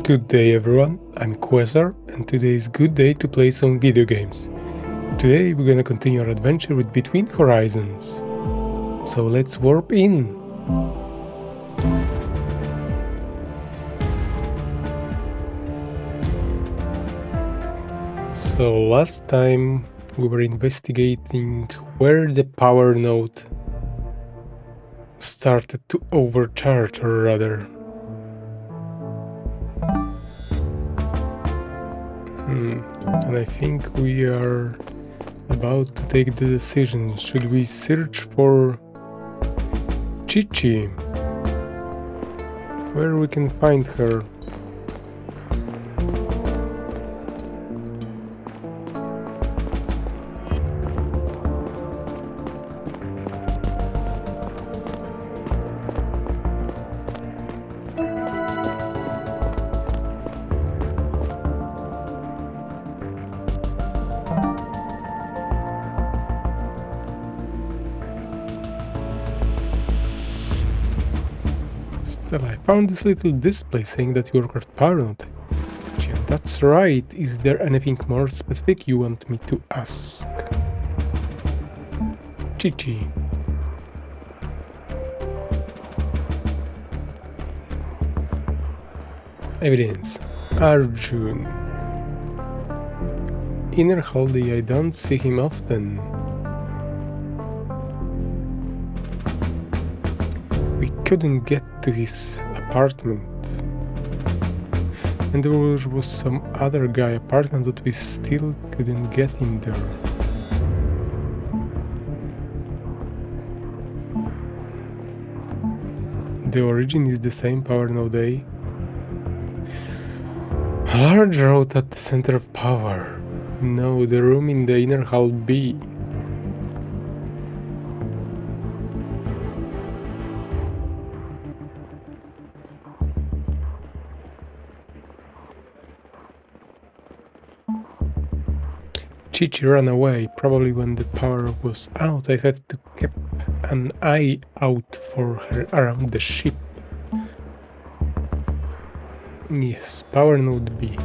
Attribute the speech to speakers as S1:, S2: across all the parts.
S1: Good day everyone, I'm Quasar and today is good day to play some video games. Today we're gonna continue our adventure with Between Horizons. So let's warp in. So last time we were investigating where the power node started to overcharge, or rather. And I think we are about to take the decision. Should we search for Chichi? Where we can find her? I found this little display saying that you are paranoid. Yeah, that's right. Is there anything more specific you want me to ask? Chichi. Evidence. Arjun. Inner Holiday, I don't see him often. We couldn't get to his apartment. And there was some other guy apartment that we still couldn't get in there. The origin is the same power node A. A large road at the center of power. No, the room in the inner hall B. Chichi ran away, probably when the power was out. I have to keep an eye out for her around the ship. Yes, power node B.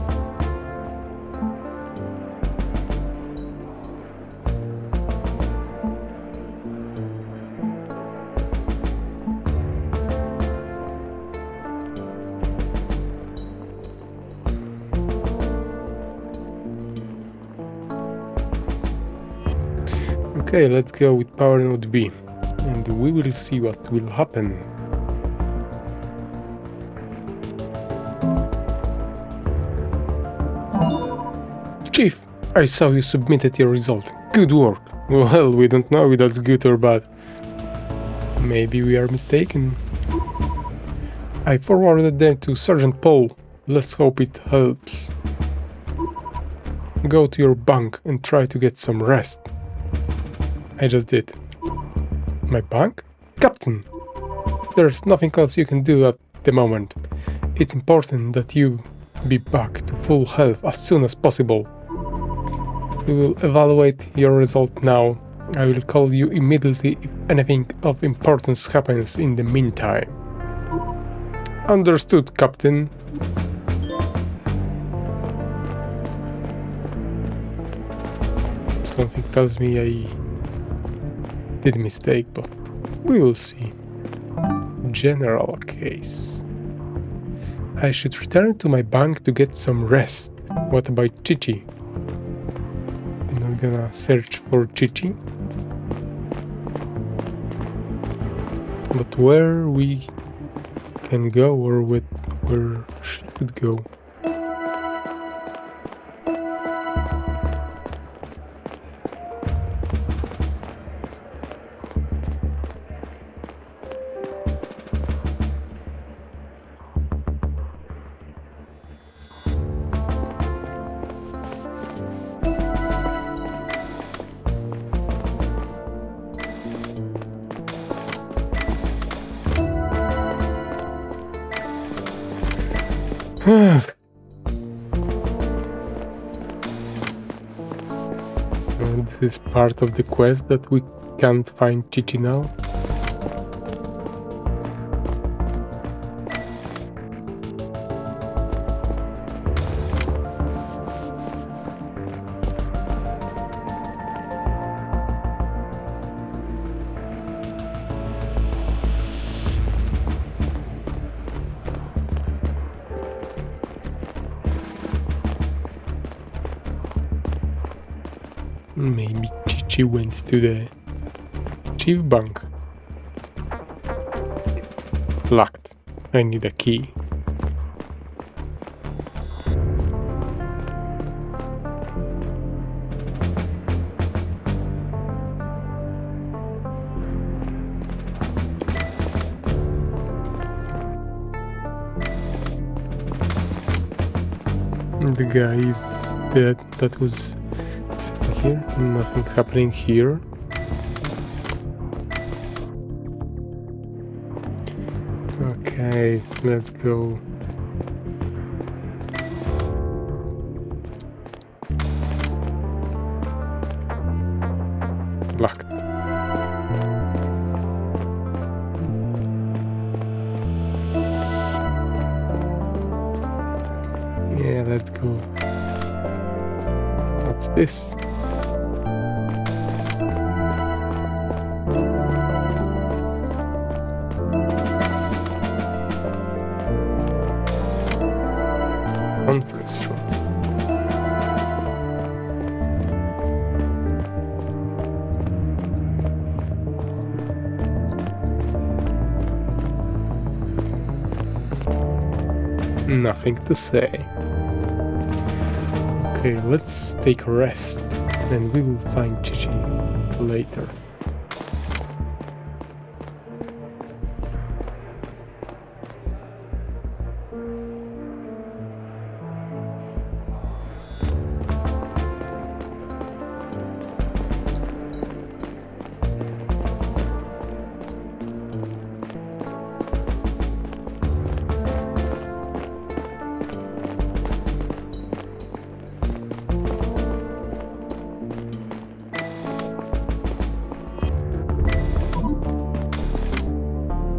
S1: Okay, let's go with power node B, and we will see what will happen. Chief, I saw you submitted your result. Good work. Well, we don't know if that's good or bad. Maybe we are mistaken. I forwarded them to Sergeant Paul. Let's hope it helps. Go to your bunk and try to get some rest. I just did. My bunk? Captain! There's nothing else you can do at the moment. It's important that you be back to full health as soon as possible. We will evaluate your result now. I will call you immediately if anything of importance happens in the meantime. Understood, Captain. Something tells me I did a mistake, but we will see. General case. I should return to my bunk to get some rest. What about Chichi? I'm not gonna search for Chichi. But where we can go, or where she could go? This is part of the quest that we can't find Chichi now. Maybe Chichi went to the chief bank. Locked. I need a key. The guy is dead. That was here. Nothing happening here. Okay, let's go. Locked. Yeah, let's go. What's this? Conference room. Nothing to say. Okay, let's take a rest, and we will find Chichi later.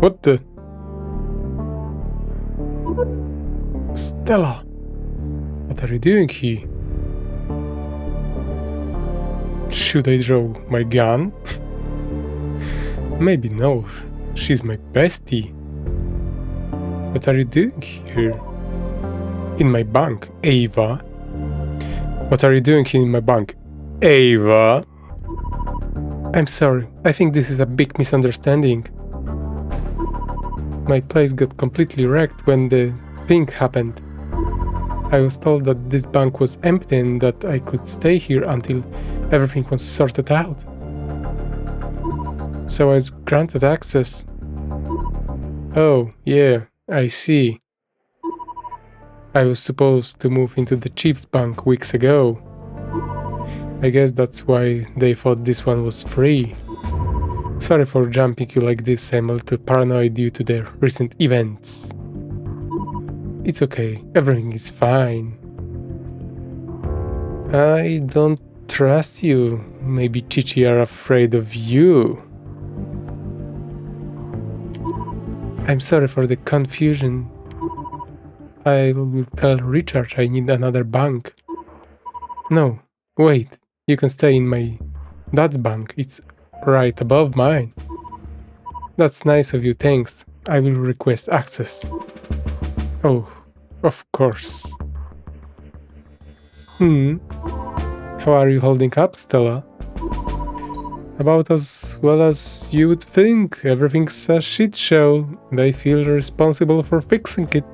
S1: What the? Stella! What are you doing here? Should I draw my gun? Maybe no. She's my bestie. What are you doing here? In my bank, Ava. What are you doing here in my bank? Ava! I'm sorry. I think this is a big misunderstanding. My place got completely wrecked when the thing happened. I was told that this bank was empty and that I could stay here until everything was sorted out. So I was granted access. Oh, yeah, I see. I was supposed to move into the chief's bank weeks ago. I guess that's why they thought this one was free. Sorry for jumping you like this, I'm a little paranoid due to the recent events. It's okay, everything is fine. I don't trust you. Maybe Chichi are afraid of you. I'm sorry for the confusion. I will tell Richard I need another bank. No, wait, you can stay in my dad's bank. It's right above mine. That's nice of you, thanks. I will request access. Oh, of course. How are you holding up, Stella? About as well as you would think. Everything's a shit show, and I feel responsible for fixing it.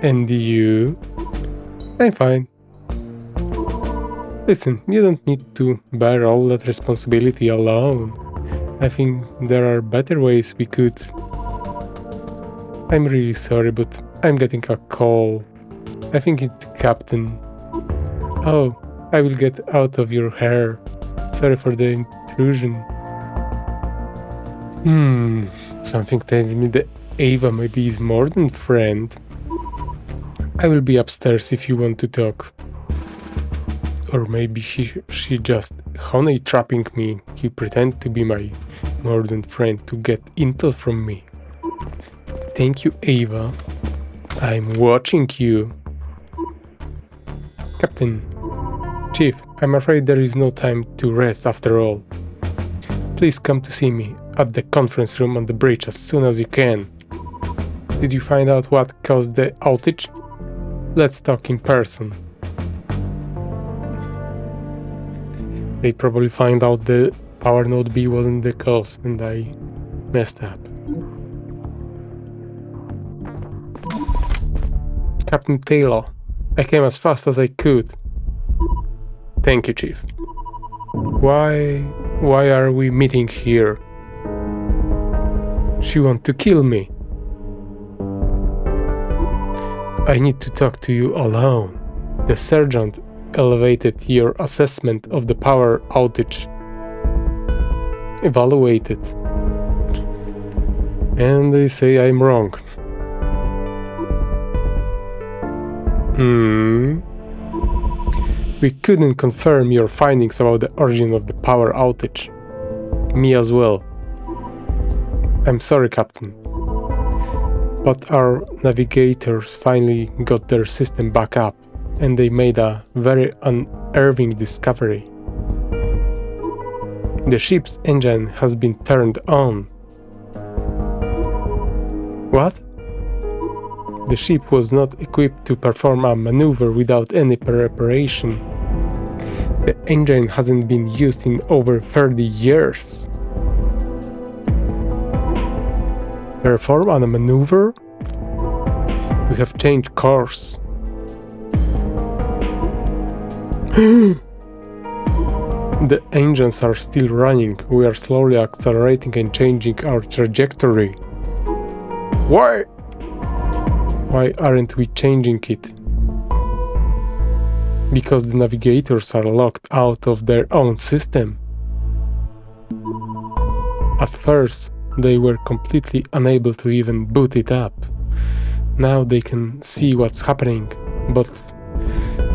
S1: And you? I'm fine. Listen, you don't need to bear all that responsibility alone. I think there are better ways we could. I'm really sorry, but I'm getting a call. I think it's the captain. Oh, I will get out of your hair. Sorry for the intrusion. Something tells me that Ava maybe is more than friend. I will be upstairs if you want to talk. Or maybe she just honey trapping me. He pretend to be my more than friend to get intel from me. Thank you, Ava. I'm watching you. Captain. Chief, I'm afraid there is no time to rest after all. Please come to see me at the conference room on the bridge as soon as you can. Did you find out what caused the outage? Let's talk in person. They probably find out the power node B wasn't the cause and I messed up. Captain Taylor, I came as fast as I could. Thank you, Chief. Why are we meeting here? She wants to kill me. I need to talk to you alone. The sergeant elevated your assessment of the power outage. Evaluated. And they say I'm wrong. We couldn't confirm your findings about the origin of the power outage. Me as well. I'm sorry, Captain. But our navigators finally got their system back up, and they made a very unnerving discovery. The ship's engine has been turned on. What? The ship was not equipped to perform a maneuver without any preparation. The engine hasn't been used in over 30 years. Perform a maneuver? We have changed course. The engines are still running. We are slowly accelerating and changing our trajectory. Why? Why aren't we changing it? Because the navigators are locked out of their own system. At first, they were completely unable to even boot it up. Now they can see what's happening, but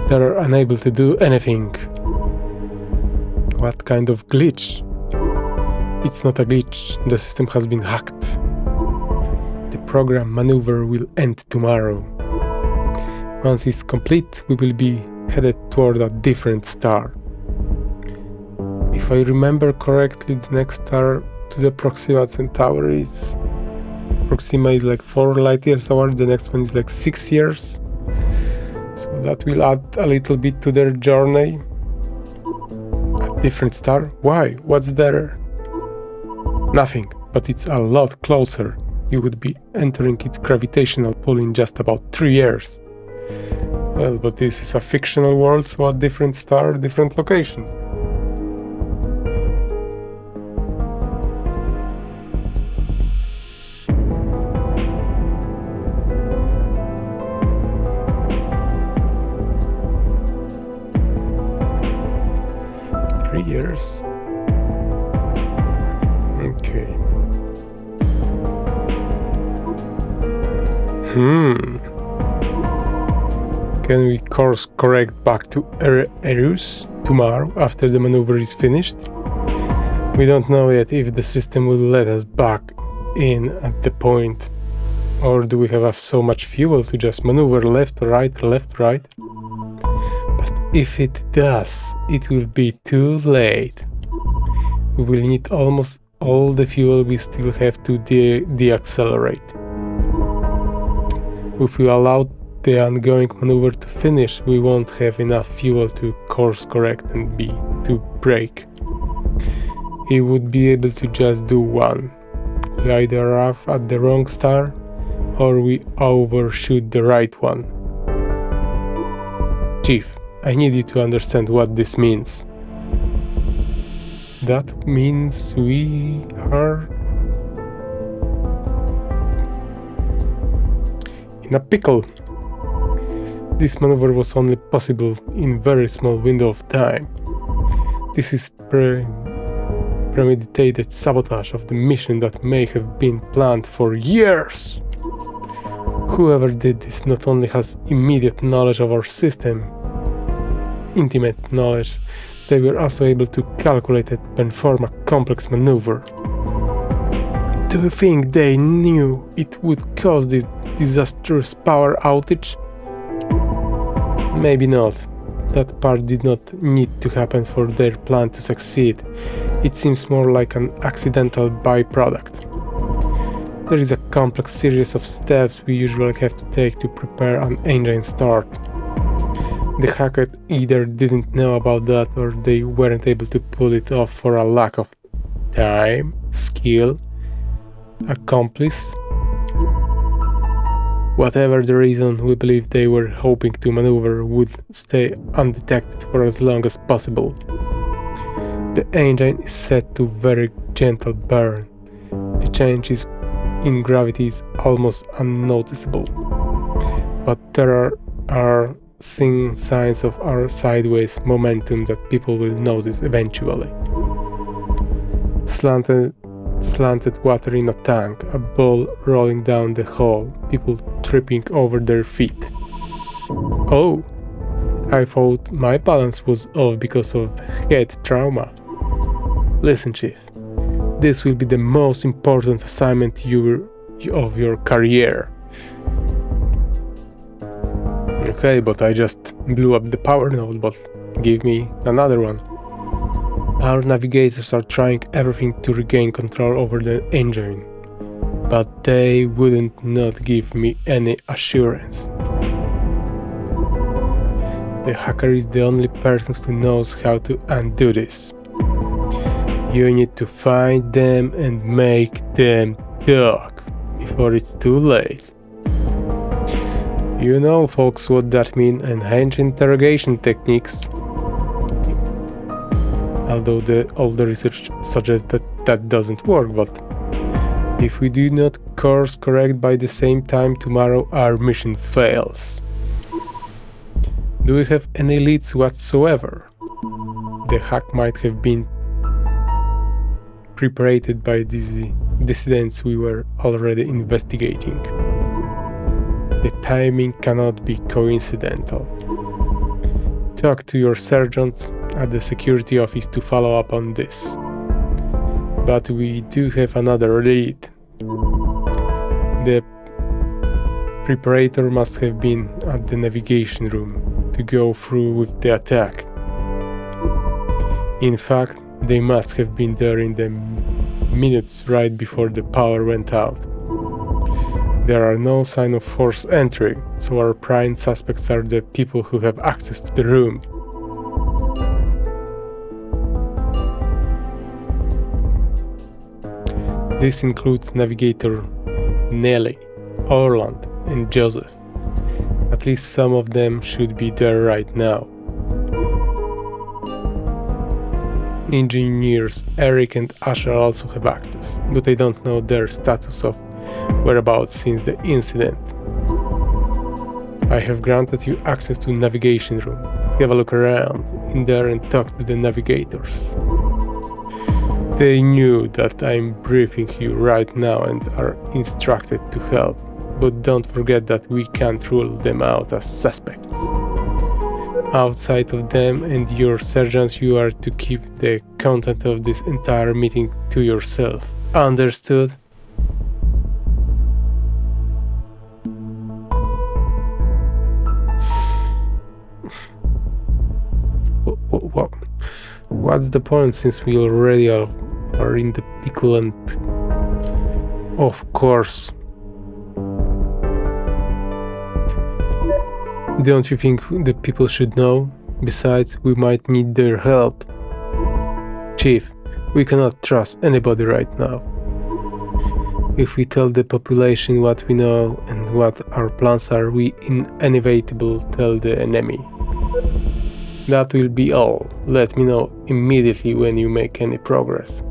S1: they're unable to do anything. What kind of glitch? It's not a glitch, the system has been hacked. The program maneuver will end tomorrow. Once it's complete, we will be headed toward a different star. If I remember correctly, the next star to the Proxima Centauri is... Proxima is like 4 light years away, the next one is like 6 years. So that will add a little bit to their journey. A different star? Why? What's there? Nothing, but it's a lot closer. You would be entering its gravitational pull in just about 3 years. Well, but this is a fictional world, so a different star, different location. Years. Okay. Can we course correct back to Eris tomorrow after the maneuver is finished? We don't know yet if the system will let us back in at the point, or do we have so much fuel to just maneuver left, right, left, right? If it does, it will be too late. We will need almost all the fuel we still have to deaccelerate. If we allow the ongoing maneuver to finish, we won't have enough fuel to course correct and to brake. We would be able to just do one. We either arrive at the wrong star, or we overshoot the right one. Chief, I need you to understand what this means. That means we are in a pickle. This maneuver was only possible in very small window of time. This is premeditated sabotage of the mission that may have been planned for years. Whoever did this not only has immediate knowledge of our system, intimate knowledge, they were also able to calculate and perform a complex maneuver. Do you think they knew it would cause this disastrous power outage? Maybe not. That part did not need to happen for their plan to succeed. It seems more like an accidental byproduct. There is a complex series of steps we usually have to take to prepare an engine start. The hacker either didn't know about that or they weren't able to pull it off for a lack of time, skill, accomplice. Whatever the reason, we believe they were hoping to maneuver would stay undetected for as long as possible. The engine is set to very gentle burn. The changes in gravity is almost unnoticeable, but there are seen signs of our sideways momentum that people will notice eventually. Slanted water in a tank, a ball rolling down the hall, people tripping over their feet. Oh, I thought my balance was off because of head trauma. Listen, Chief, this will be the most important assignment of your career. Okay, but I just blew up the power node, but give me another one. Our navigators are trying everything to regain control over the engine, but they wouldn't not give me any assurance. The hacker is the only person who knows how to undo this. You need to find them and make them talk before it's too late. You know, folks, what that means, enhanced interrogation techniques. Although all the research suggests that doesn't work, but if we do not course correct by the same time tomorrow, our mission fails. Do we have any leads whatsoever? The hack might have been perpetrated by these dissidents we were already investigating. The timing cannot be coincidental. Talk to your sergeants at the security office to follow up on this. But we do have another lead. The preparator must have been at the navigation room to go through with the attack. In fact, they must have been there in the minutes right before the power went out. There are no signs of forced entry, so our prime suspects are the people who have access to the room. This includes navigator Nelly, Orland, and Joseph. At least some of them should be there right now. Engineers Eric and Asher also have access, but I don't know their status of whereabouts since the incident. I have granted you access to navigation room. Have a look around in there and talk to the navigators. They knew that I'm briefing you right now and are instructed to help, but don't forget that we can't rule them out as suspects. Outside of them and your sergeants, you are to keep the content of this entire meeting to yourself. Understood? What's the point since we already are in the pickle and... Of course. Don't you think the people should know? Besides, we might need their help. Chief, we cannot trust anybody right now. If we tell the population what we know and what our plans are, we inevitably tell the enemy. That will be all. Let me know immediately when you make any progress.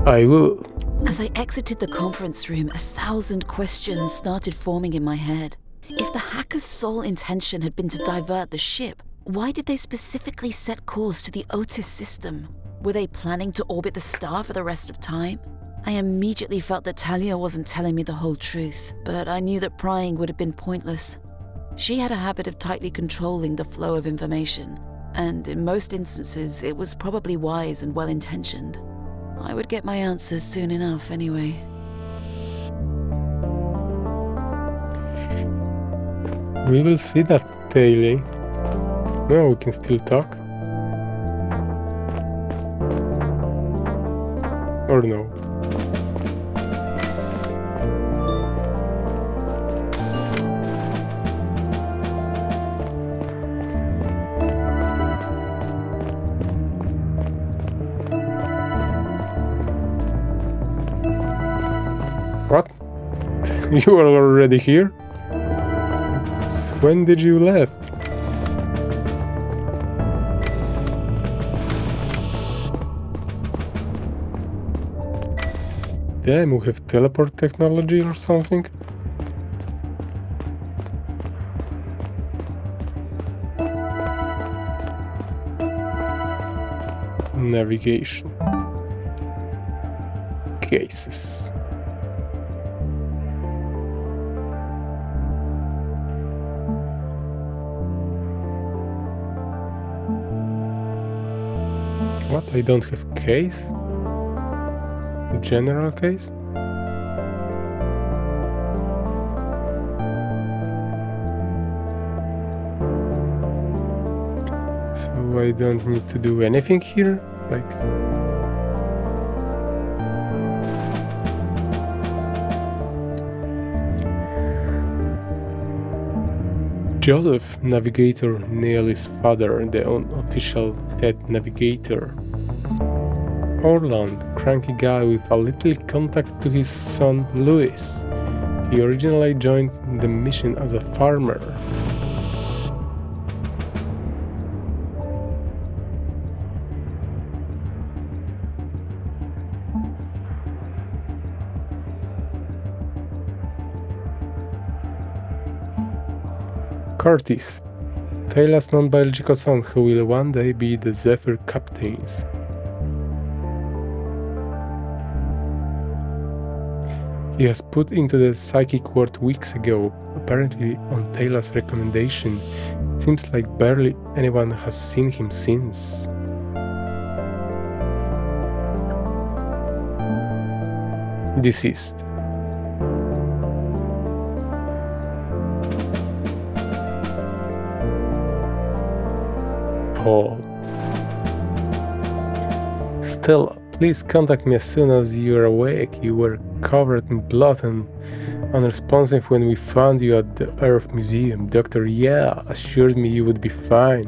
S1: I will.
S2: As I exited the conference room, 1,000 questions started forming in my head. If the hackers' sole intention had been to divert the ship, why did they specifically set course to the Otis system? Were they planning to orbit the star for the rest of time? I immediately felt that Talia wasn't telling me the whole truth, but I knew that prying would have been pointless. She had a habit of tightly controlling the flow of information, and in most instances, it was probably wise and well-intentioned. I would get my answers soon enough anyway.
S1: We will see that, Taylor. No, we can still talk. Or no. You are already here? When did you left? Damn, we have teleport technology or something? Navigation. Cases. What? I don't have case? General case? So I don't need to do anything here? Like... Joseph, Navigator Neely's father, the unofficial head navigator. Orland, cranky guy with a little contact to his son Louis. He originally joined the mission as a farmer. Curtis, Taylor's non-biological son who will one day be the Zephyr captains. He was put into the psychic ward weeks ago, apparently on Taylor's recommendation. It seems like barely anyone has seen him since. Deceased. Paul. Stella, please contact me as soon as you're awake. You were covered in blood and unresponsive when we found you at the Earth Museum. Dr. Yeah assured me you would be fine,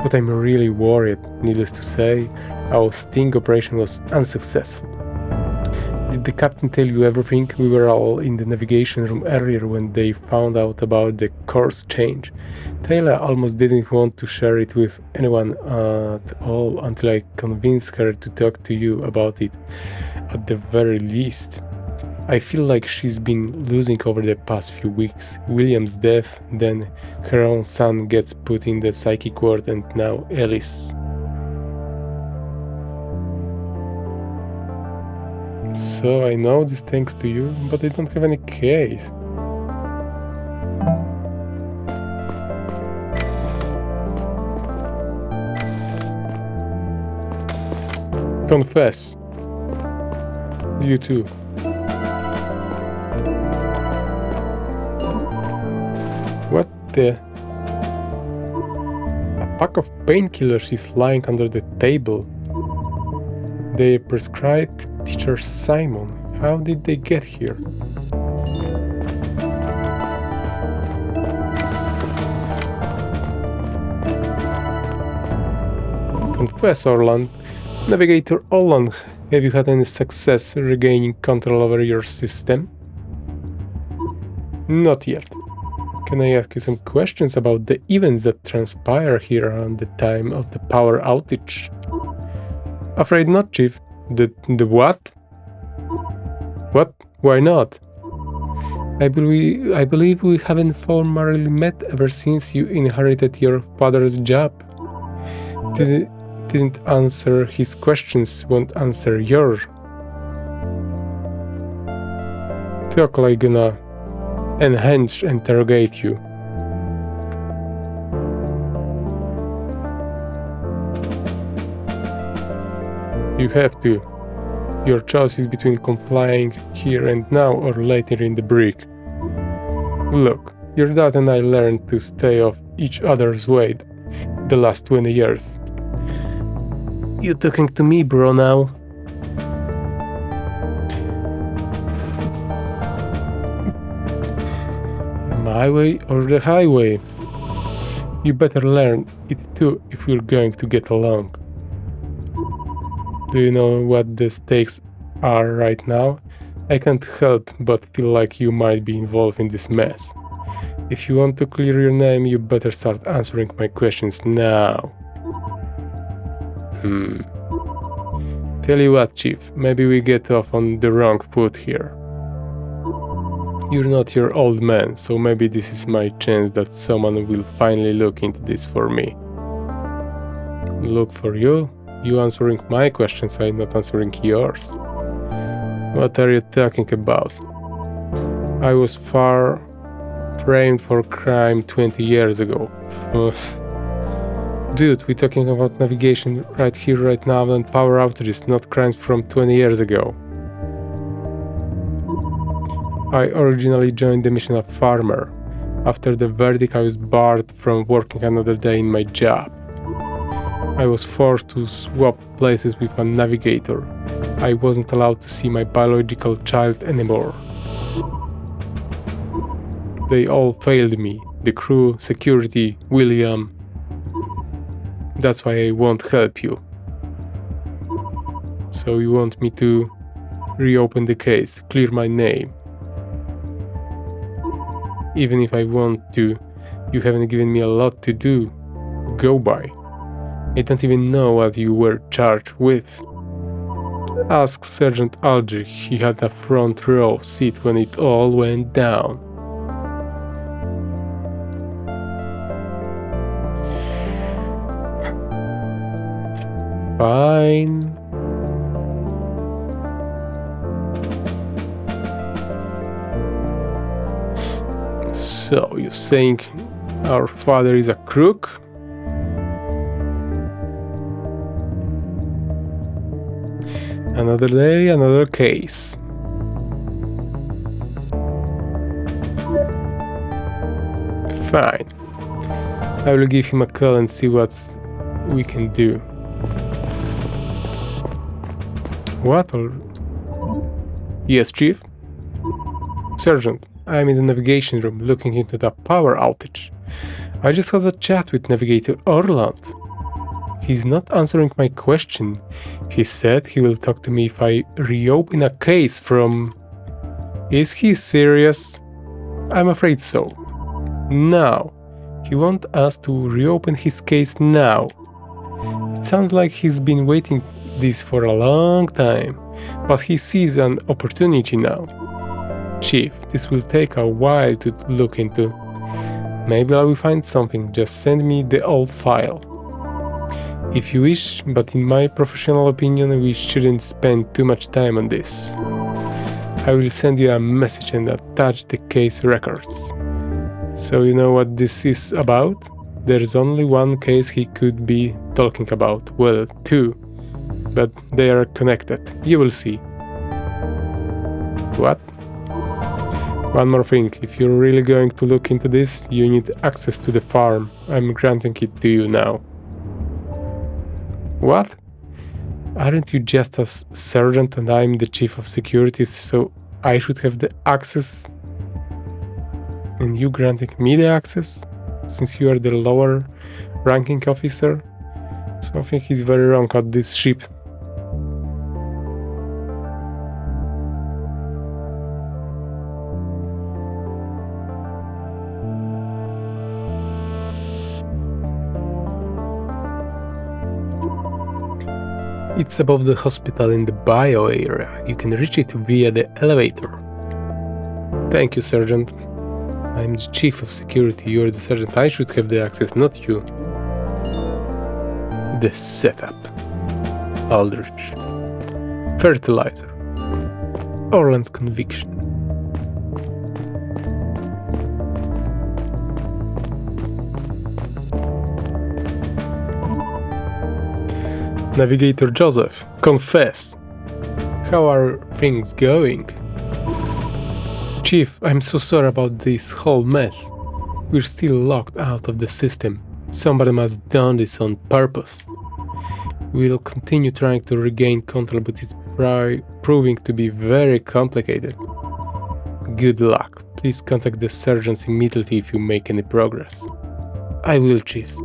S1: but I'm really worried. Needless to say, our sting operation was unsuccessful. Did the captain tell you everything? We were all in the navigation room earlier when they found out about the course change. Taylor almost didn't want to share it with anyone at all until I convinced her to talk to you about it, at the very least. I feel like she's been losing over the past few weeks. William's death, then her own son gets put in the psychic ward, and now Alice. So I know this thanks to you, but I don't have any case. Confess. You too. What the? A pack of painkillers is lying under the table. They prescribed Teacher Simon. How did they get here? Confess, Orland. Navigator Orland, have you had any success regaining control over your system? Not yet. Can I ask you some questions about the events that transpire here around the time of the power outage? Afraid not, Chief. The what? What? Why not? I believe we haven't formally met ever since you inherited your father's job. Didn't answer his questions, won't answer yours. Talk like gonna enhance interrogate you. You have to. Your choice is between complying here and now or later in the break. Look, your dad and I learned to stay off each other's way the last 20 years. You talking to me, bro, now? It's my way or the highway? You better learn it too if we're going to get along. Do you know what the stakes are right now? I can't help but feel like you might be involved in this mess. If you want to clear your name, you better start answering my questions now. Tell you what, Chief, maybe we get off on the wrong foot here. You're not your old man, so maybe this is my chance that someone will finally look into this for me. Look for you? You answering my questions, I'm not answering yours. What are you talking about? I was framed for crime 20 years ago. Dude, we're talking about navigation right here, right now, and power outages, not crimes from 20 years ago. I originally joined the mission of farmer. After the verdict, I was barred from working another day in my job. I was forced to swap places with a navigator. I wasn't allowed to see my biological child anymore. They all failed me. The crew, security, William. That's why I won't help you. So you want me to reopen the case, clear my name. Even if I want to, you haven't given me a lot to go by. I don't even know what you were charged with. Ask Sergeant Aldrich, he had a front row seat when it all went down. Fine. So, you're saying our father is a crook? Another day, another case. Fine. I will give him a call and see what we can do. What? Yes, Chief? Sergeant, I'm in the navigation room looking into the power outage. I just had a chat with Navigator Orland. He's not answering my question. He said he will talk to me if I reopen a case from... Is he serious? I'm afraid so. Now. He wants us to reopen his case now. It sounds like he's been waiting this for a long time, but he sees an opportunity now. Chief, this will take a while to look into. Maybe I will find something, just send me the old file. If you wish, but in my professional opinion, we shouldn't spend too much time on this. I will send you a message and attach the case records. So you know what this is about? There's only one case he could be talking about. Well, two. But they are connected. You will see. What? One more thing. If you're really going to look into this, you need access to the farm. I'm granting it to you now. What? Aren't you just a sergeant and I'm the chief of security, so I should have the access? And you granting me the access? Since you are the lower ranking officer? Something is very wrong at this ship. It's above the hospital in the bio area. You can reach it via the elevator. Thank you, Sergeant. I'm the chief of security. You're the sergeant. I should have the access, not you. The setup. Aldrich. Fertilizer. Orland's conviction. Navigator Joseph, confess. How are things going? Chief, I'm so sorry about this whole mess. We're still locked out of the system. Somebody must have done this on purpose. We'll continue trying to regain control, but it's proving to be very complicated. Good luck. Please contact the surgeons immediately if you make any progress. I will, Chief.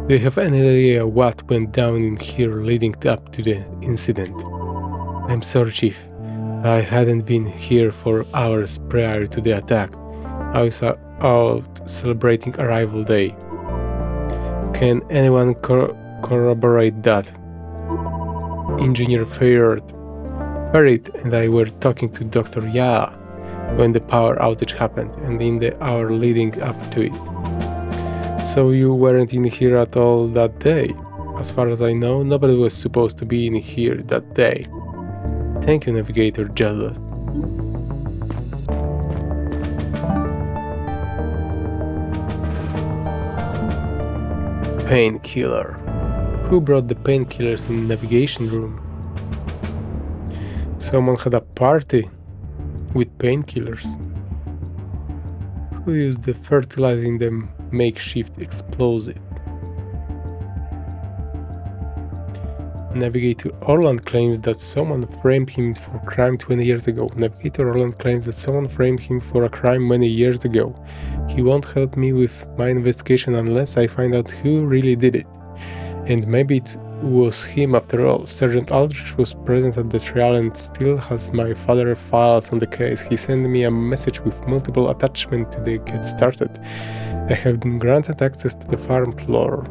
S1: Do you have any idea what went down in here leading up to the incident? I'm sorry, Chief. I hadn't been here for hours prior to the attack. I was out celebrating arrival day. Can anyone corroborate that? Engineer Farid and I were talking to Dr. Ya when the power outage happened and in the hour leading up to it. So you weren't in here at all that day? As far as I know, nobody was supposed to be in here that day. Thank you, Navigator Joseph. Painkiller. Who brought the painkillers in the navigation room? Someone had a party with painkillers. Who used the fertilizing the makeshift explosive? Navigator Orland claims that someone framed him for a crime 20 years ago. Navigator Orland claims that someone framed him for a crime many years ago. He won't help me with my investigation unless I find out who really did it. And maybe it was him after all. Sergeant Aldrich was present at the trial and still has my father's files on the case. He sent me a message with multiple attachments to get started. I have been granted access to the farm floor.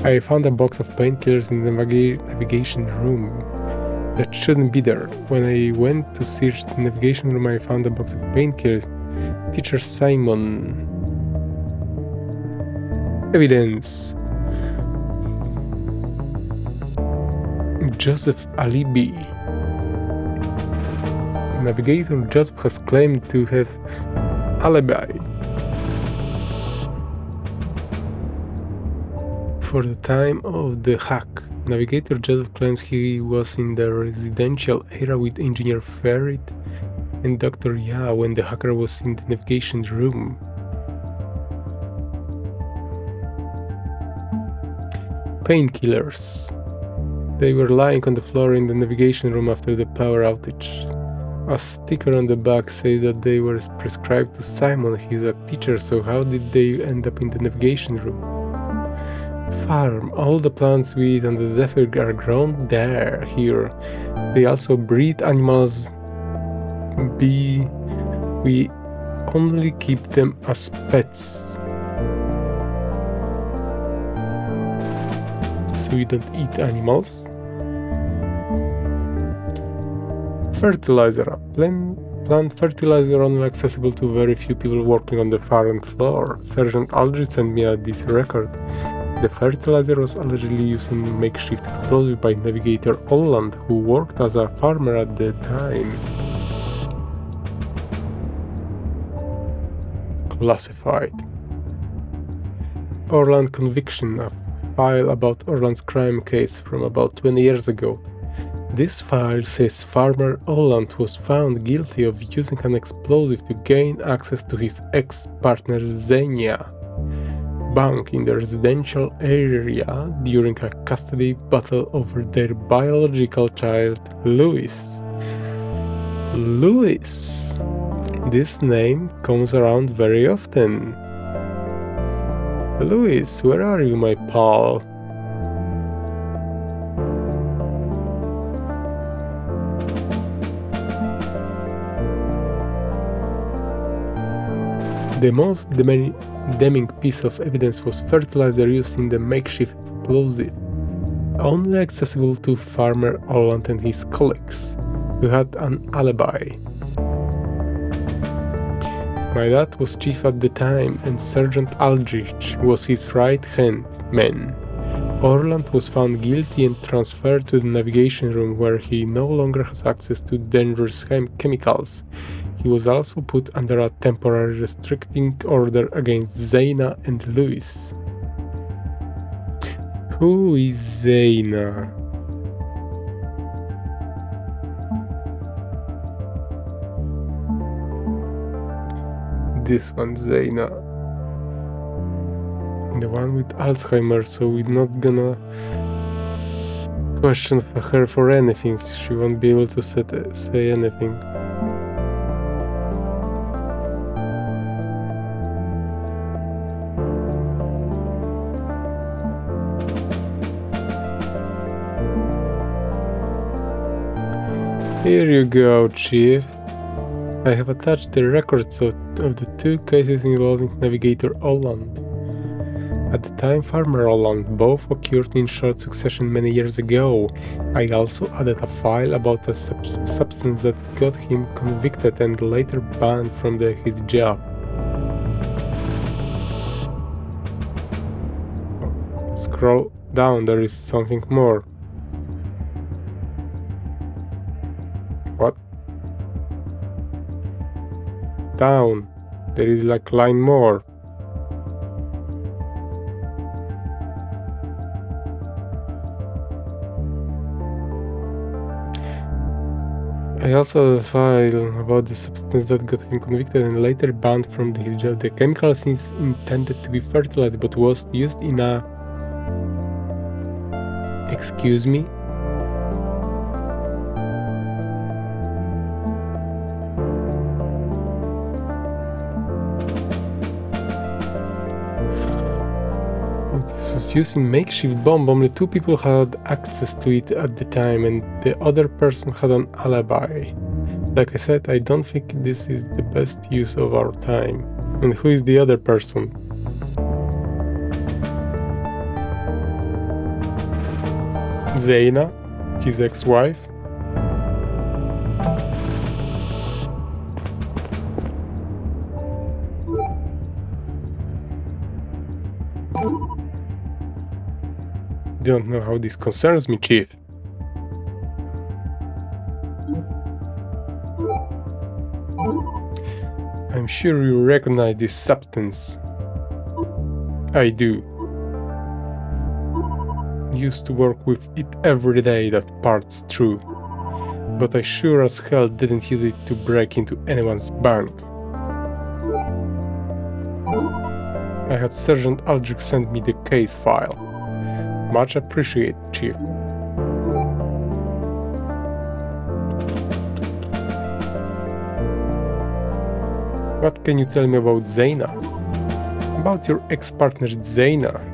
S1: I found a box of painkillers in the navigation room. That shouldn't be there. When I went to search the navigation room, I found a box of painkillers. Teacher Simon. Evidence. Joseph Alibi. Navigator Joseph has claimed to have alibi for the time of the hack. Navigator Joseph claims he was in the residential area with Engineer Farid and Dr. Ya when the hacker was in the navigation room. Painkillers. They were lying on the floor in the navigation room after the power outage. A sticker on the back says that they were prescribed to Simon. He's a teacher, so how did they end up in the navigation room? Farm. All the plants we eat on the Zephyr are grown here. They also breed animals. We only keep them as pets. So you don't eat animals? Fertilizer. A plant fertilizer only accessible to very few people working on the farm floor. Sergeant Aldrich sent me this record. The fertilizer was allegedly used in makeshift explosive by Navigator Orland, who worked as a farmer at the time. Classified. Orland conviction. A file about Orland's crime case from about 20 years ago. This file says Farmer Orland was found guilty of using an explosive to gain access to his ex-partner Xenia bank in the residential area during a custody battle over their biological child, Louis. Louis. This name comes around very often. Louis, where are you, my pal? The most damning piece of evidence was fertilizer used in the makeshift explosive, only accessible to Farmer Orland and his colleagues, who had an alibi. My dad was chief at the time, and Sergeant Aldrich was his right-hand man. Orland was found guilty and transferred to the navigation room, where he no longer has access to dangerous chemicals. He was also put under a temporary restricting order against Zaina and Louis. Who is Zaina? This one, Zaina. The one with Alzheimer's, so we're not gonna question her for anything. She won't be able to say anything. Here you go, Chief. I have attached the records of the 2 cases involving Navigator Holland. At the time, Farmer Holland, both occurred in short succession many years ago. I also added a file about a substance that got him convicted and later banned from his job. Scroll down, there is something more. What? Down. There is like line more. I also have a file about the substance that got him convicted and later banned from his job. The chemical is intended to be fertilizer but was used in a... Excuse me? This was used in makeshift bomb. Only 2 people had access to it at the time and the other person had an alibi. Like I said, I don't think this is the best use of our time. And who is the other person? Zaina, his ex-wife. Don't know how this concerns me, Chief. I'm sure you recognize this substance. I do. Used to work with it every day, that part's true. But I sure as hell didn't use it to break into anyone's bank. I had Sergeant Aldrich send me the case file. Much appreciated, Chief. What can you tell me about Zaina? About your ex-partner Zaina?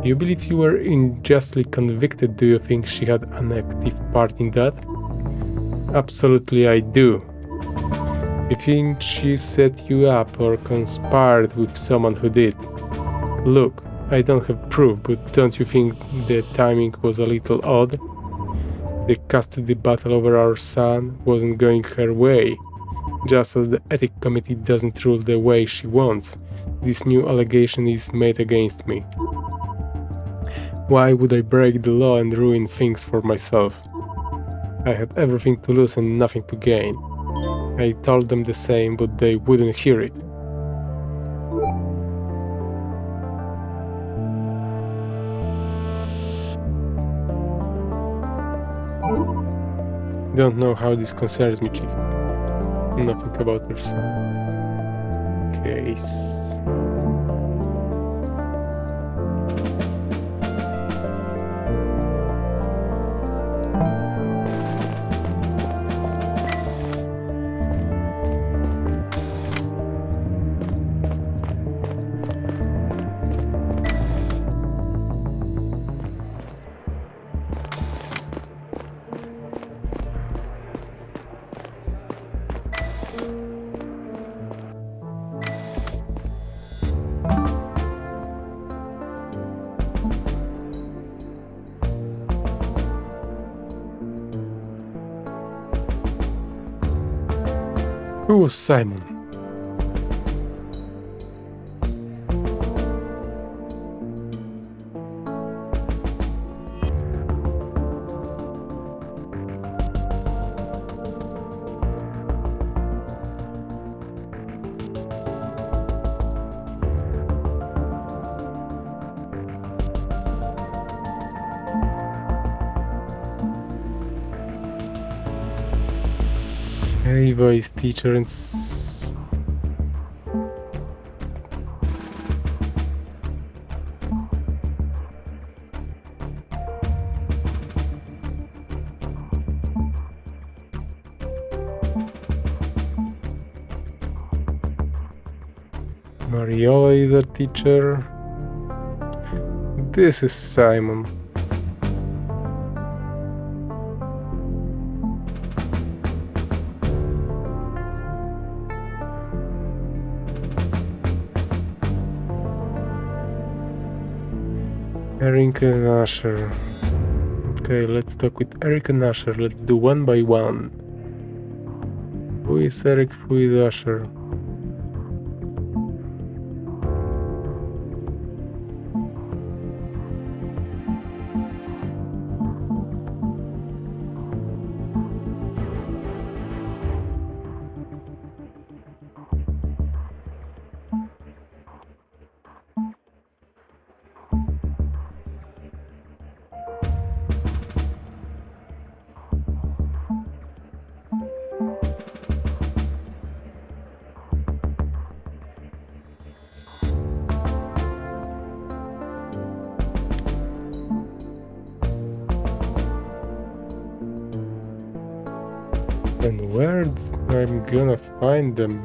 S1: You believe you were unjustly convicted? Do you think she had an active part in that? Absolutely I do. You think she set you up or conspired with someone who did? Look, I don't have proof, but don't you think the timing was a little odd? The custody battle over our son wasn't going her way. Just as the ethics committee doesn't rule the way she wants, this new allegation is made against me. Why would I break the law and ruin things for myself? I had everything to lose and nothing to gain. I told them the same, but they wouldn't hear it. Don't know how this concerns me, Chief. Nothing about your son. Case. Who was Simon? Levi's teacher and Mariola is a teacher. This is Simon. Eric and Asher. Okay, let's talk with Eric and Asher. Let's do one by one. Who is Eric? Who is Asher? And where I'm gonna find them?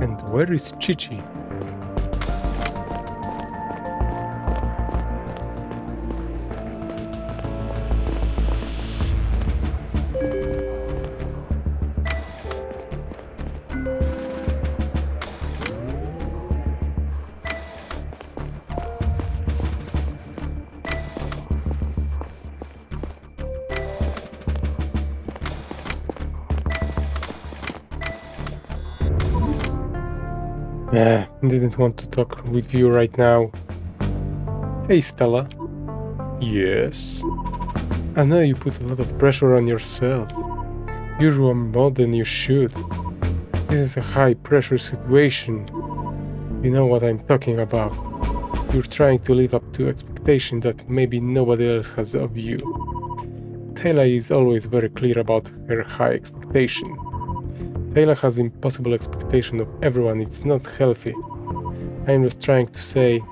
S1: And where is Chichi? Didn't want to talk with you right now. Hey, Stella. Yes? I know you put a lot of pressure on yourself. Usually more than you should. This is a high-pressure situation. You know what I'm talking about. You're trying to live up to expectation that maybe nobody else has of you. Taylor is always very clear about her high expectation. Taylor has impossible expectation of everyone. It's not healthy. I'm just trying to say,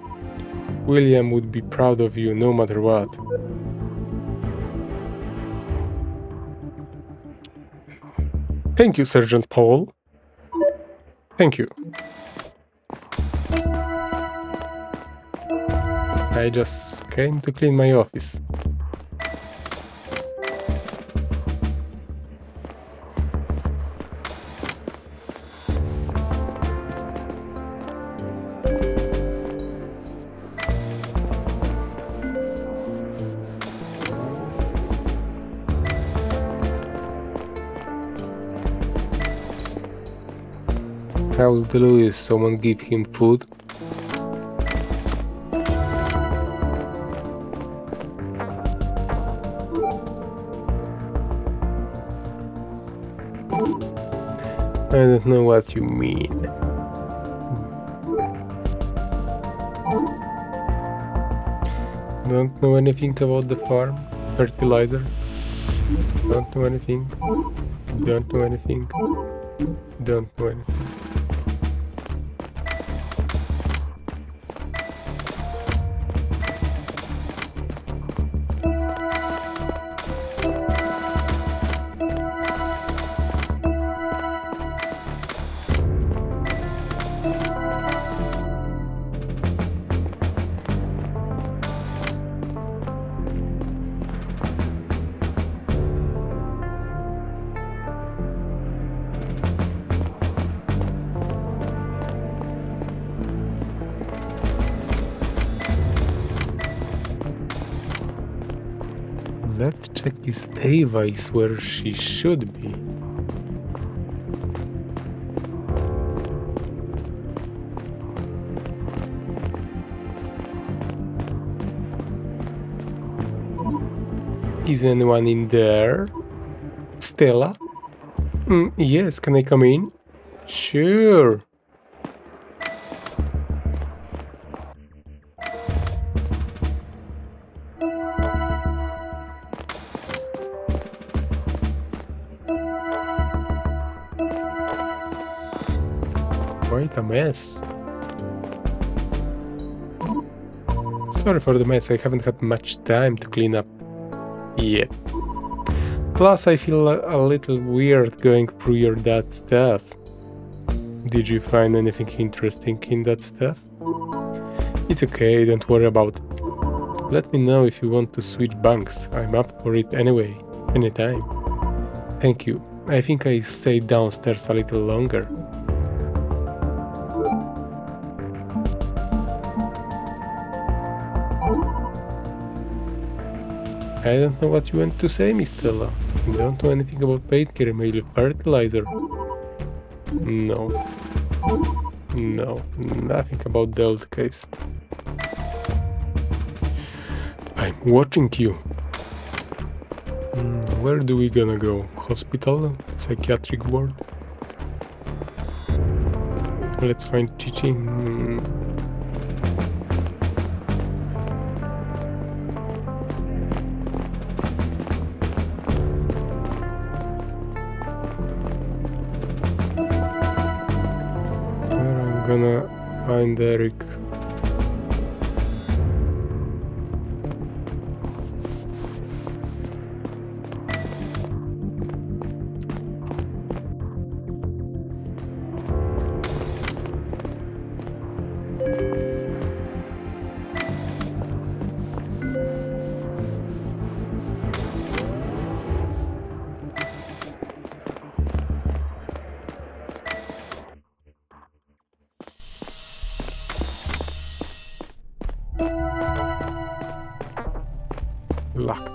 S1: William would be proud of you no matter what. Thank you, Sergeant Paul. Thank you. I just came to clean my office. How's the Louis? Someone give him food? I don't know what you mean. Don't know anything about the farm? Fertilizer? Don't know anything. Don't know anything. Don't know anything. Let's check if Ava is where she should be. Is anyone in there? Stella? Yes, can I come in? Sure. Quite a mess. Sorry for the mess, I haven't had much time to clean up yet. Plus, I feel a little weird going through your dad's stuff. Did you find anything interesting in that stuff? It's okay, don't worry about it. Let me know if you want to switch banks. I'm up for it anyway, anytime. Thank you. I think I stay downstairs a little longer. I don't know what you want to say, Miss Stella. You don't know anything about painkiller meal fertilizer. No. No, nothing about the old case. I'm watching you. Where do we gonna go? Hospital? Psychiatric ward? Let's find Chichi. Where I'm gonna find Eric? Locked.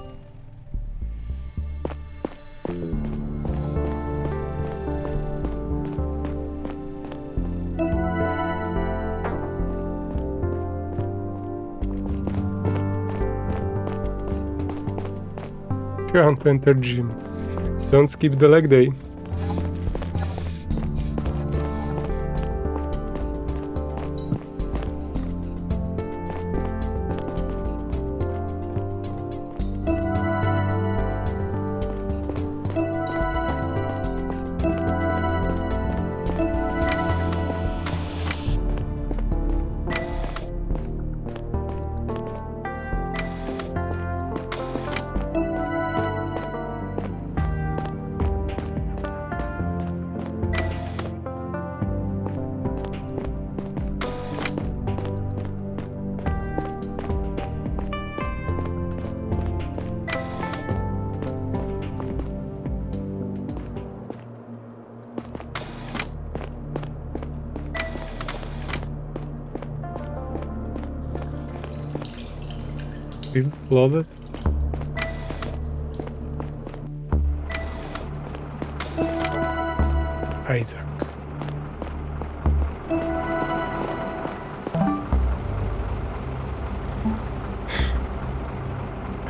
S1: Can't enter gym. Don't skip the leg day. Still loaded? Isaac.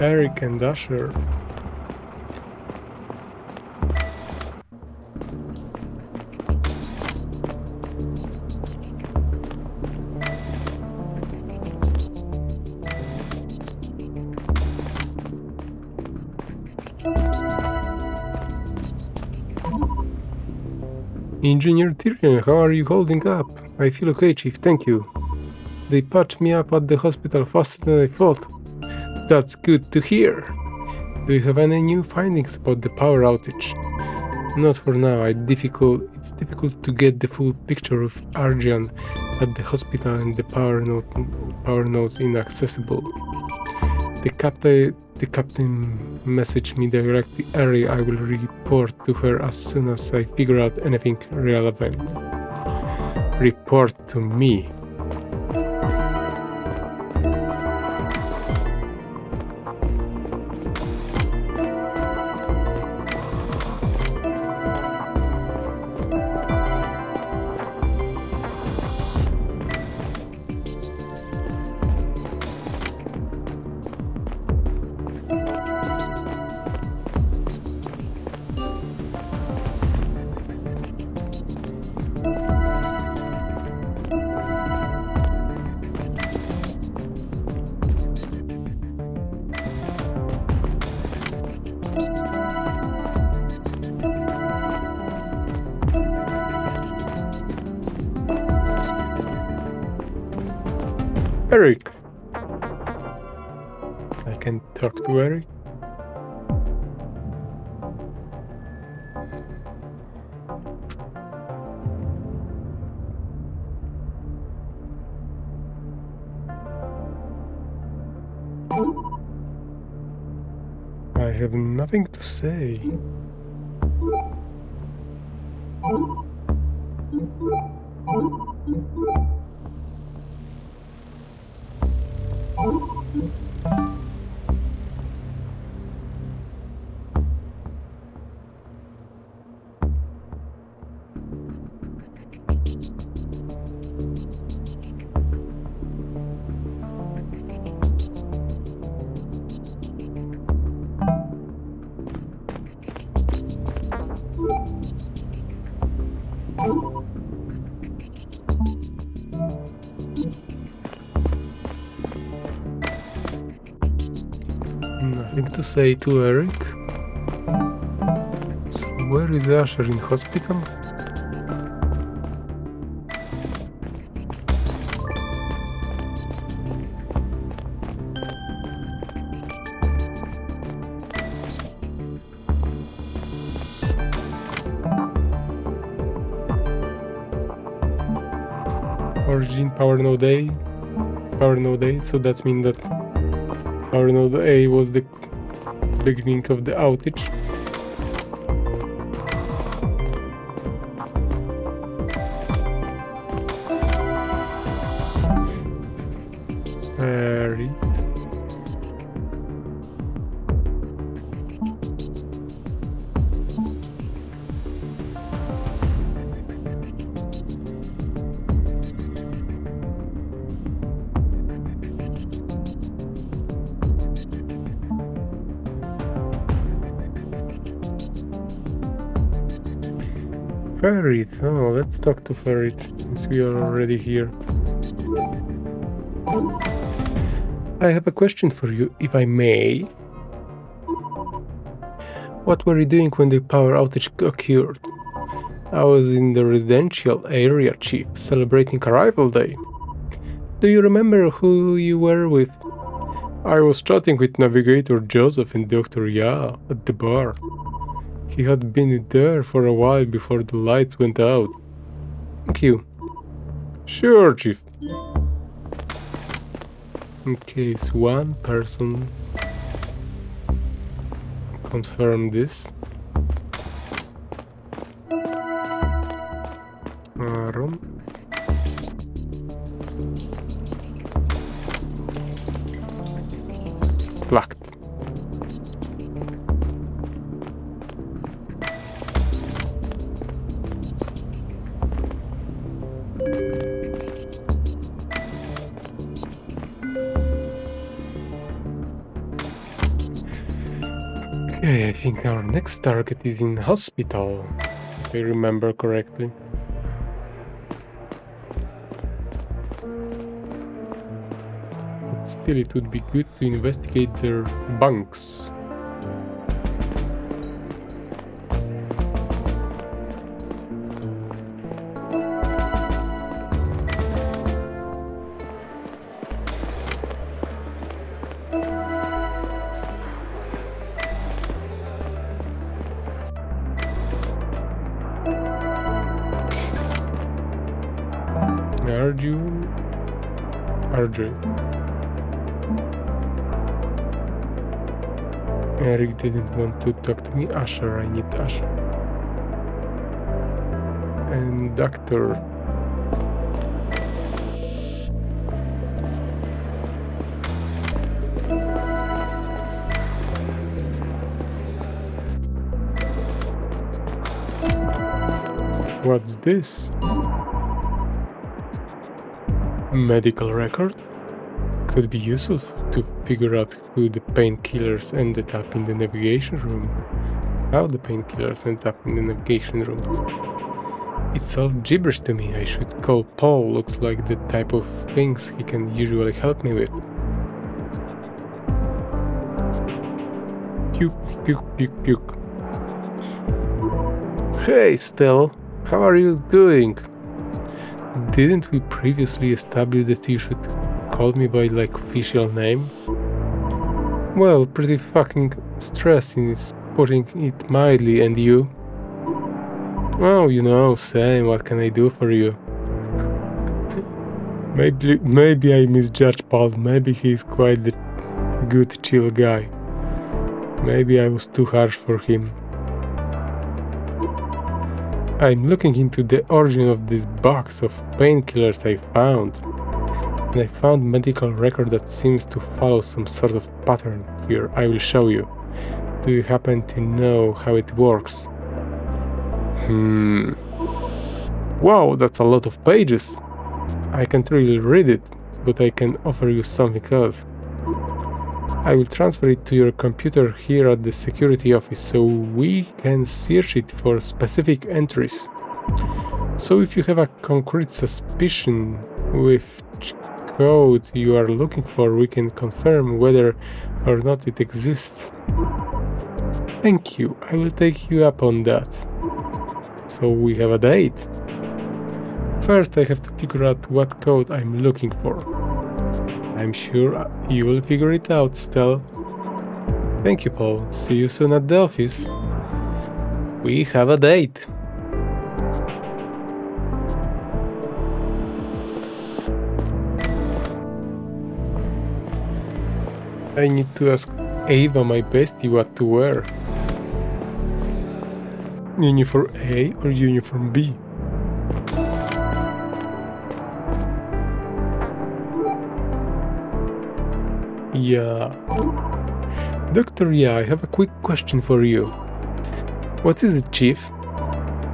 S1: Eric and Asher. Engineer Tyrion, how are you holding up? I feel okay, Chief, thank you. They patched me up at the hospital faster than I thought. That's good to hear. Do you have any new findings about the power outage? Not for now. It's difficult to get the full picture of Arjan at the hospital and the power nodes inaccessible. The captain messaged me directly. Ari, I will report to her as soon as I figure out anything relevant. Report to me. Eric. I can talk to Eric. I have nothing to say. Nothing to say to Eric. So where is Asher, in hospital? Origin power node A. Power node A, so that means that power node A was the beginning of the outage. Right. Ferret. Oh, let's talk to Ferret, since we are already here. I have a question for you, if I may. What were you doing when the power outage occurred? I was in the residential area, Chief, celebrating Arrival Day. Do you remember who you were with? I was chatting with Navigator Joseph and Dr. Ya at the bar. He had been there for a while before the lights went out. Thank you. Sure, Chief. In case one person confirm this. Aaron. Locked. Okay, I think our next target is in hospital, if I remember correctly. But still, it would be good to investigate their bunks. RJ. Eric didn't want to talk to me. Asher, I need Asher. And Doctor. What's this? Medical record? Could be useful to figure out who the painkillers ended up in the navigation room. How the painkillers ended up in the navigation room. It's all gibberish to me. I should call Paul. Looks like the type of things he can usually help me with. Puke, puke, puke, puke. Hey, Stell. How are you doing? Didn't we previously establish that you should call me by, like, official name? Well, pretty fucking stressing is putting it mildly, and you? Oh, you know, same, what can I do for you? Maybe I misjudged Paul, maybe he's quite the good, chill guy. Maybe I was too harsh for him. I'm looking into the origin of this box of painkillers I found. And I found medical record that seems to follow some sort of pattern. Here, I will show you. Do you happen to know how it works? Wow, that's a lot of pages. I can't really read it, but I can offer you something else. I will transfer it to your computer here at the security office so we can search it for specific entries. So if you have a concrete suspicion with code you are looking for, we can confirm whether or not it exists. Thank you, I will take you up on that. So we have a date. First I have to figure out what code I'm looking for. I'm sure you will figure it out, Stell. Thank you, Paul. See you soon at the office. We have a date. I need to ask Ava, my bestie, what to wear. Uniform A or uniform B? Yeah. Doctor, I have a quick question for you. What is it, Chief?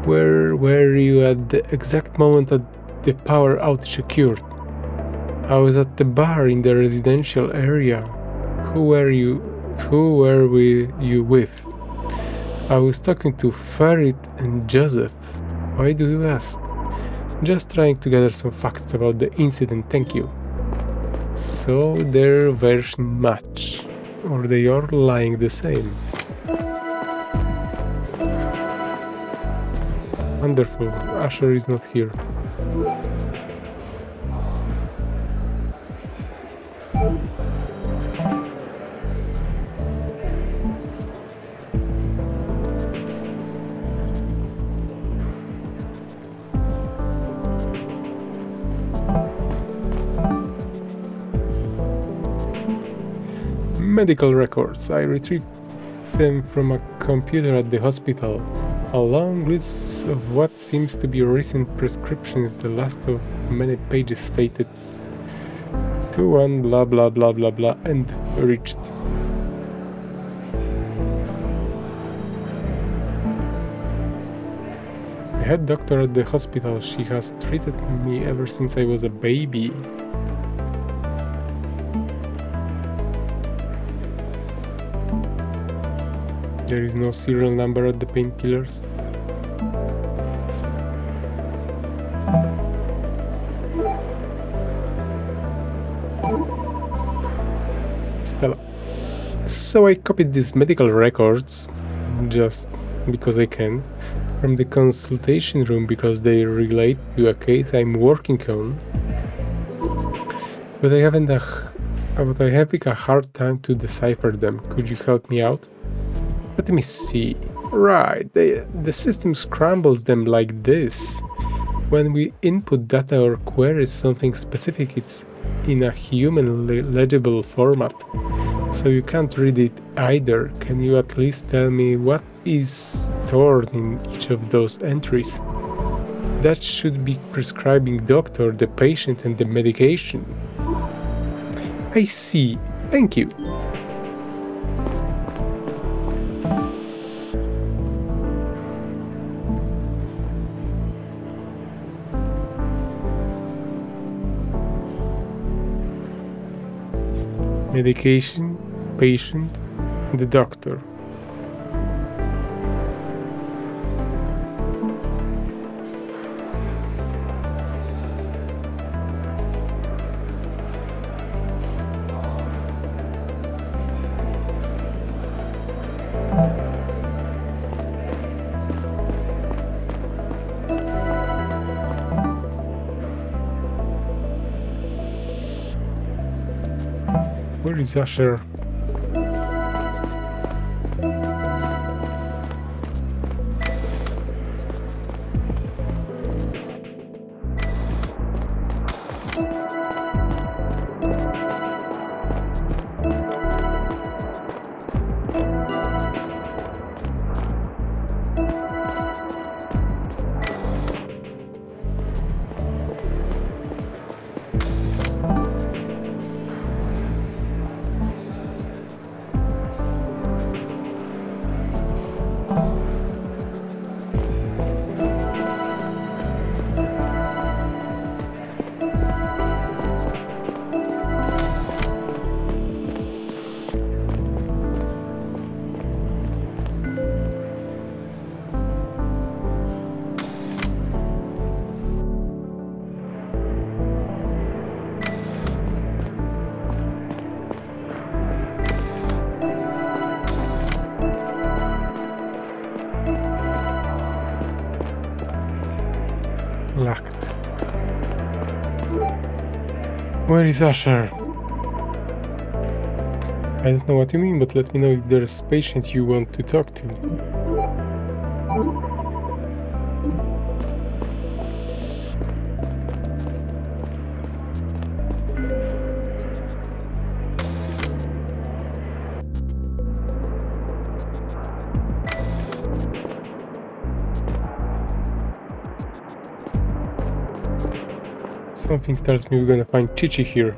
S1: Where were you at the exact moment that the power outage occurred? I was at the bar in the residential area. Who were you with? I was talking to Farid and Joseph. Why do you ask? Just trying to gather some facts about the incident, thank you. So their version match, or they are lying the same. Wonderful, Asher is not here. Medical records. I retrieved them from a computer at the hospital. A long list of what seems to be recent prescriptions. The last of many pages stated 2-1 blah blah blah blah blah and reached. The head doctor at the hospital. She has treated me ever since I was a baby. There is no serial number at the painkillers. Stella. So I copied these medical records, just because I can, from the consultation room because they relate to a case I'm working on. But I'm having a hard time to decipher them. Could you help me out? Let me see. Right, the system scrambles them like this. When we input data or query something specific, it's in a human legible format. So you can't read it either. Can you at least tell me what is stored in each of those entries? That should be prescribing doctor, the patient, and the medication. I see. Thank you. Medication, patient, the doctor. Where is Asher? Where is Asher? I don't know what you mean, but let me know if there's patients you want to talk to. Something tells me we're gonna find Chichi here.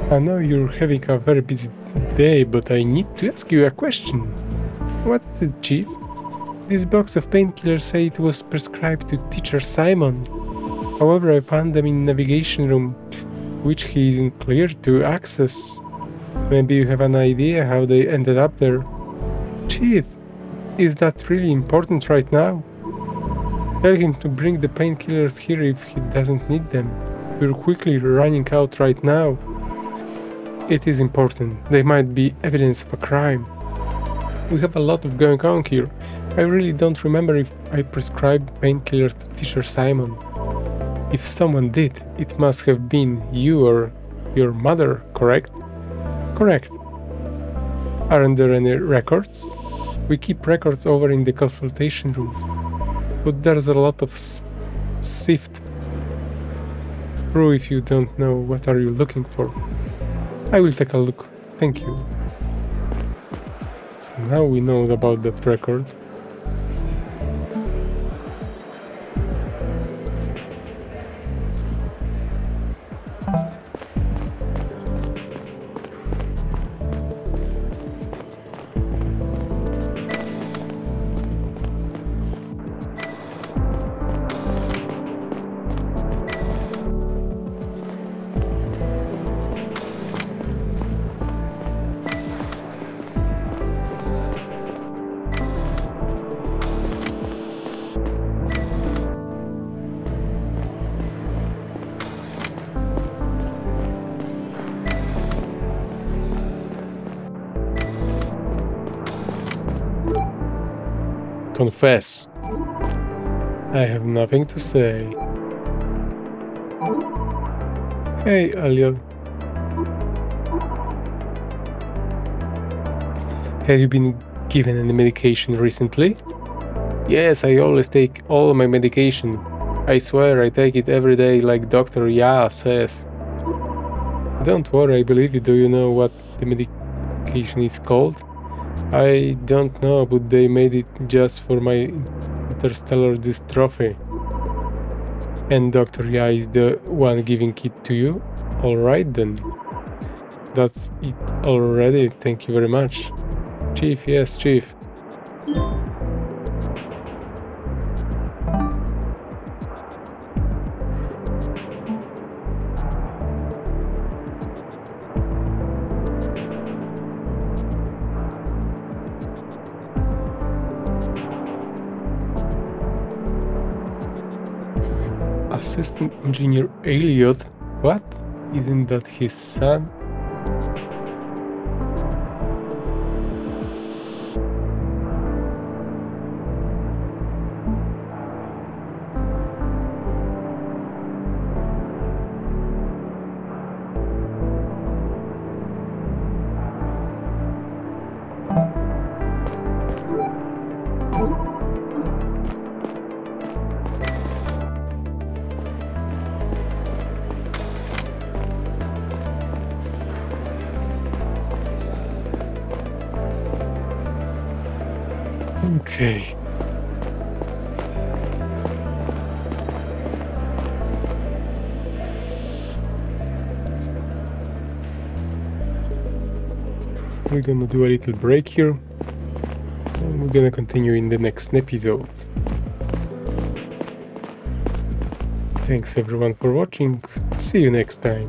S1: I know you're having a very busy day, but I need to ask you a question. What is it, Chief? This box of painkillers say it was prescribed to Teacher Simon. However, I found them in navigation room, which he isn't clear to access. Maybe you have an idea how they ended up there. Chief, is that really important right now? Tell him to bring the painkillers here if he doesn't need them. We're quickly running out right now. It is important. They might be evidence of a crime. We have a lot of going on here. I really don't remember if I prescribed painkillers to Teacher Simon. If someone did, it must have been you or your mother, correct? Correct. Aren't there any records? We keep records over in the consultation room, but there's a lot of sift through if you don't know what are you looking for. I will take a look. Thank you. So now we know about that record. Confess. I have nothing to say. Hey, Elliot. Have you been given any medication recently? Yes, I always take all my medication. I swear I take it every day like Dr. Ya says. Don't worry, I believe you. Do you know what the medication is called? I don't know, but they made it just for my interstellar dystrophy. And Dr. Ya is the one giving it to you? Alright then. That's it already, thank you very much. Chief, yes, Chief. Assistant Engineer Elliot? What? Isn't that his son? Okay. We're gonna do a little break here, and we're gonna continue in the next episode. Thanks everyone for watching. See you next time.